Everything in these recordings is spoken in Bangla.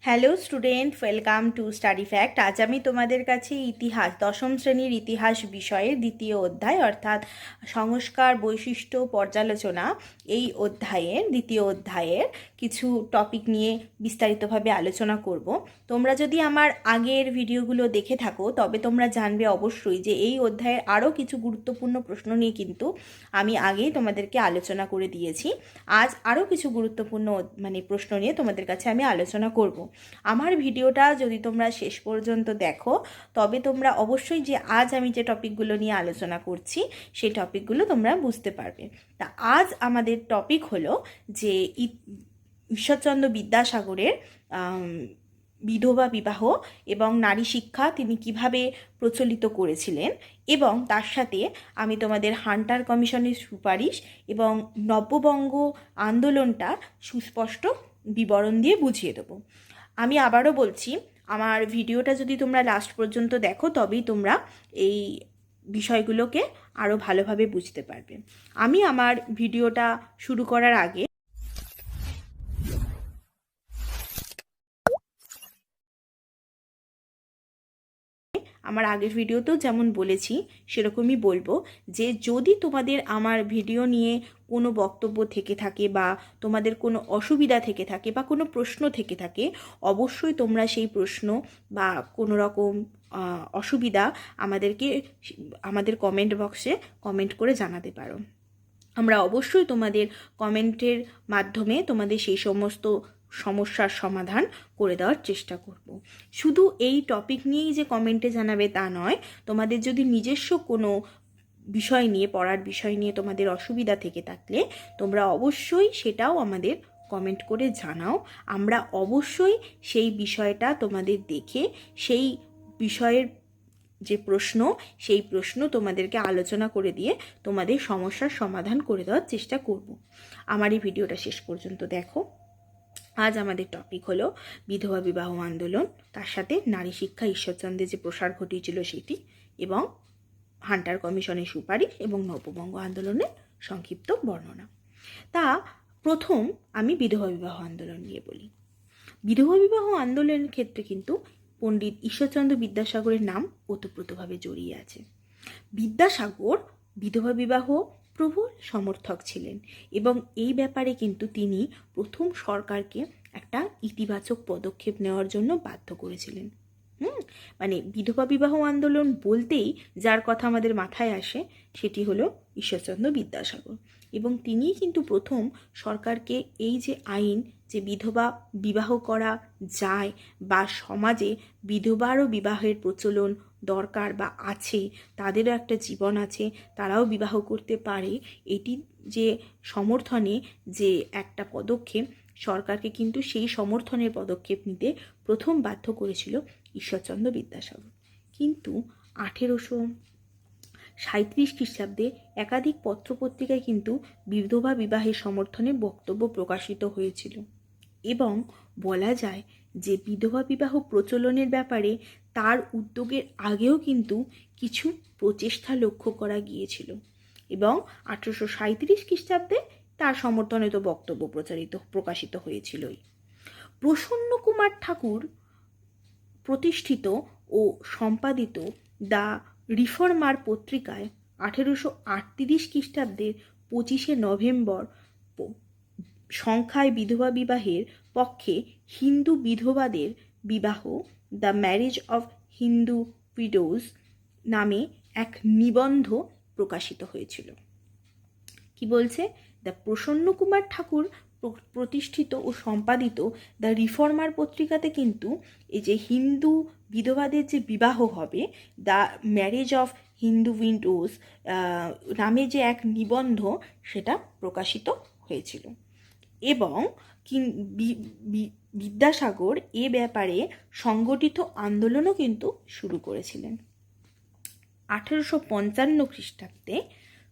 Hello student, welcome to study fact. আজ আমি তোমাদের কাছে ইতিহাস, দশম শ্রেণীর ইতিহাস বিষয়ের দ্বিতীয় অধ্যায় অর্থাৎ সংস্কার বৈশিষ্ট্য পর্যালোচনা, এই অধ্যায়ের দ্বিতীয় অধ্যায়ের কিছু টপিক নিয়ে বিস্তারিতভাবে আলোচনা করব। তোমরা যদি আমার আগের ভিডিওগুলো দেখে থাকো তবে তোমরা জানবে অবশ্যই যে এই অধ্যায়ের আরও কিছু গুরুত্বপূর্ণ প্রশ্ন নিয়ে কিন্তু আমি আগেই তোমাদেরকে আলোচনা করে দিয়েছি। আজ আরও কিছু গুরুত্বপূর্ণ প্রশ্ন নিয়ে তোমাদের কাছে আমি আলোচনা করব। আমার ভিডিওটা যদি তোমরা শেষ পর্যন্ত দেখো তবে তোমরা অবশ্যই যে আজ আমি যে টপিকগুলো নিয়ে আলোচনা করছি সেই টপিকগুলো তোমরা বুঝতে পারবে। তা আজ আমাদের টপিক হলো যে ঈশ্বরচন্দ্র বিদ্যাসাগরের বিধবা বিবাহ এবং নারী শিক্ষা তিনি কিভাবে প্রচলিত করেছিলেন, এবং তার সাথে আমি তোমাদের হান্টার কমিশনের সুপারিশ এবং নব্যবঙ্গ আন্দোলনটা সুস্পষ্ট বিবরণ দিয়ে বুঝিয়ে দেবো। আমি আবারও বলছি, আমার ভিডিওটা যদি তোমরা লাস্ট পর্যন্ত দেখো তবেই তোমরা এই বিষয়গুলোকে আরও ভালোভাবে বুঝতে পারবে। আমি আমার ভিডিওটা শুরু করার আগে আমার আগের ভিডিওতেও যেমন বলেছি সেরকমই বলবো যে যদি তোমাদের আমার ভিডিও নিয়ে কোনো বক্তব্য থেকে থাকে বা তোমাদের কোনো অসুবিধা থেকে থাকে বা কোনো প্রশ্ন থেকে থাকে, অবশ্যই তোমরা সেই প্রশ্ন বা কোনো রকম অসুবিধা আমাদের কমেন্ট বক্সে কমেন্ট করে জানাতে পারো। আমরা অবশ্যই তোমাদের কমেন্টের মাধ্যমে তোমাদের সেই সমস্ত সমস্যার সমাধান করে দেওয়ার চেষ্টা করব। শুধু এই টপিক নিয়েই যে কমেন্টে জানাবে তা নয়, তোমাদের যদি নিজস্ব কোনো বিষয় নিয়ে, পড়ার বিষয় নিয়ে তোমাদের অসুবিধা থেকে থাকলে তোমরা অবশ্যই সেটাও আমাদের কমেন্ট করে জানাও। আমরা অবশ্যই সেই বিষয়টা তোমাদের দেখে সেই বিষয়ের যে প্রশ্ন সেই প্রশ্ন তোমাদেরকে আলোচনা করে দিয়ে তোমাদের সমস্যার সমাধান করে দেওয়ার চেষ্টা করব। আমার এই ভিডিওটা শেষ পর্যন্ত দেখো। আজ আমাদের টপিক হলো বিধবা বিবাহ আন্দোলন, তার সাথে নারী শিক্ষা ঈশ্বরচন্দ্রের যে প্রসার ঘটিয়েছিল সেটি, এবং হান্টার কমিশনের সুপারিশ এবং নব্যবঙ্গ আন্দোলনের সংক্ষিপ্ত বর্ণনা। তা প্রথম আমি বিধবা বিবাহ আন্দোলন নিয়ে বলি। বিধবা বিবাহ আন্দোলনের ক্ষেত্রে কিন্তু পণ্ডিত ঈশ্বরচন্দ্র বিদ্যাসাগরের নাম ওতপ্রোতভাবে জড়িয়ে আছে। বিদ্যাসাগর বিধবা বিবাহ প্রবল সমর্থক ছিলেন এবং এই ব্যাপারে কিন্তু তিনি প্রথম সরকারকে একটা ইতিবাচক পদক্ষেপ নেওয়ার জন্য বাধ্য করেছিলেন। বিধবা বিবাহ আন্দোলন বলতেই যার কথা আমাদের মাথায় আসে সেটি হলো ঈশ্বরচন্দ্র বিদ্যাসাগর, এবং তিনিই কিন্তু প্রথম সরকারকে এই যে আইন যে বিধবা বিবাহ করা যায় বা সমাজে বিধবারও বিবাহের প্রচলন দরকার বা আছে, তাদেরও একটা জীবন আছে, তারাও বিবাহ করতে পারে, এটি যে সমর্থনে যে একটা পদক্ষেপ, সরকারকে কিন্তু সেই সমর্থনের পদক্ষেপ নিতে প্রথম বাধ্য করেছিল ঈশ্বরচন্দ্র বিদ্যাসাগর। কিন্তু 1837 খ্রিস্টাব্দে একাধিক পত্রপত্রিকায় কিন্তু বিধবা বিবাহের সমর্থনে বক্তব্য প্রকাশিত হয়েছিল, এবং বলা যায় যে বিধবা বিবাহ প্রচলনের ব্যাপারে তার উদ্যোগের আগেও কিন্তু কিছু প্রচেষ্টা লক্ষ্য করা গিয়েছিল, এবং 1837 খ্রিস্টাব্দে তার সমর্থনে তো বক্তব্য প্রকাশিত হয়েছিলই। প্রসন্ন কুমার ঠাকুর প্রতিষ্ঠিত ও সম্পাদিত দ্য রিফর্মার পত্রিকায় 1838 খ্রিস্টাব্দের 25শে নভেম্বর সংখ্যায় বিধবা বিবাহের পক্ষে হিন্দু বিধবাদের বিবাহ, the marriage of Hindu widows নামে এক নিবন্ধ প্রকাশিত হয়েছিল। কি বলছে? দ্য প্রসন্ন কুমার ঠাকুর প্রতিষ্ঠিত ও সম্পাদিত দ্য রিফর্মার পত্রিকাতে কিন্তু এই যে হিন্দু বিধবাদের যে বিবাহ হবে, the marriage of Hindu widows নামে যে এক নিবন্ধ সেটা প্রকাশিত হয়েছিল, এবং বিদ্যাসাগর এ ব্যাপারে সংগঠিত আন্দোলনও কিন্তু শুরু করেছিলেন। 1855 খ্রিস্টাব্দে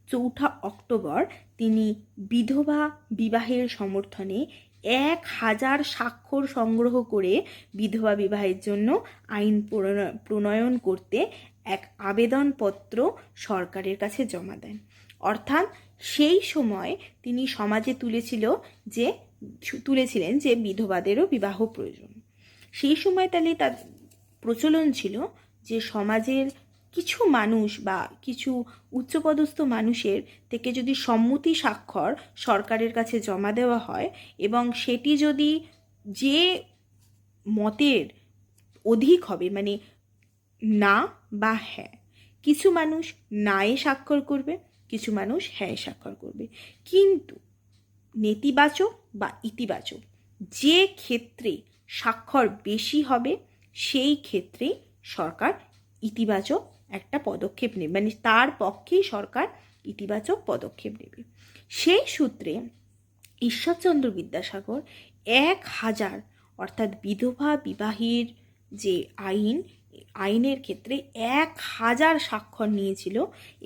4 অক্টোবর তিনি বিধবা বিবাহের সমর্থনে 1000 স্বাক্ষর সংগ্রহ করে বিধবা বিবাহের জন্য আইন প্রণয়ন করতে এক আবেদনপত্র সরকারের কাছে জমা দেন। অর্থাৎ সেই সময় তিনি সমাজে তুলেছিলেন যে বিধবাদেরও বিবাহ প্রয়োজন। সেই সময় তাহলে তার প্রচলন ছিল যে সমাজের কিছু মানুষ বা কিছু উচ্চপদস্থ মানুষের থেকে যদি সম্মতি স্বাক্ষর সরকারের কাছে জমা দেওয়া হয় এবং সেটি যদি যে মতের অধিক হবে, মানে না বা হ্যাঁ, কিছু মানুষ নায়ে স্বাক্ষর করবে, কিছু মানুষ হ্যাঁ স্বাক্ষর করবে, কিন্তু নেতিবাচক বা ইতিবাচক যে ক্ষেত্রে স্বাক্ষর বেশি হবে সেই ক্ষেত্রে সরকার ইতিবাচক একটা পদক্ষেপ নেবে, মানে তার পক্ষেই সরকার ইতিবাচক পদক্ষেপ নেবে। সেই সূত্রে ঈশ্বরচন্দ্র বিদ্যাসাগর 1000 অর্থাৎ বিধবা বিবাহের যে আইনের ক্ষেত্রে 1000 স্বাক্ষর নিয়েছিল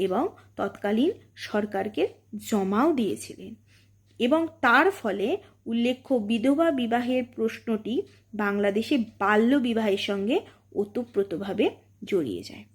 এবং তৎকালীন সরকারকে জমাও দিয়েছিলেন, এবং তার ফলে উল্লেখ্য বিধবা বিবাহের প্রশ্নটি বাংলাদেশে বাল্য বিবাহের সঙ্গে ওতপ্রোতভাবে জড়িয়ে যায়।